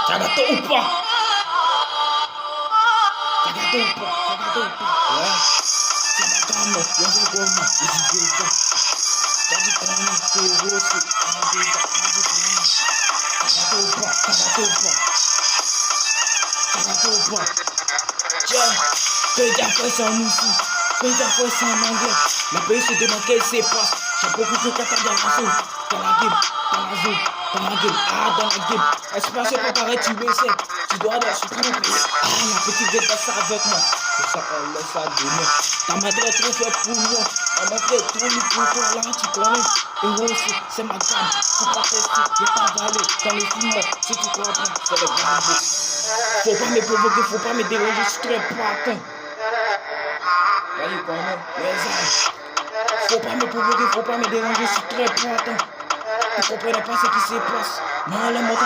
T'as gâteau ou pas? T'as gâteau ou pas? T'as gâteau ou pas? Ouais. C'est ma gamme, y'a des gommes, y'a du dégât. T'as du connu, c'est rose, y'a du dégât, y'a du connu. T'as gâteau ou pas? T'as gâteau ou pas? T'as gâteau ou pas? Tiens, que t'as fait ça en ici? Que t'as fait ça en anglais? Le pays se demande qu'elle se passe. J'ai beaucoup de caca dans la zone. Dans la game, dans la zone, dans la game, dans la game. Espace pas pareil, tu le sais. Tu dois aller sur ton pays. La petite vient passer avec moi. C'est ça qu'on laisse à donner. Ta maître est trop fait pour moi. Ta maître est trop mis pour toi. Là, tu connais. Et aussi, c'est ma gamme. Faut pas tester, y'a pas d'aller. Dans les films, si tu comprends, c'est le garde. Faut pas me provoquer, faut pas me déranger, je suis très patin. Là, il connaît les âges. Faut pas me provoquer, faut pas me déranger, je suis très patin. Vous comprenez pas ce qui se passe. Non, les motos.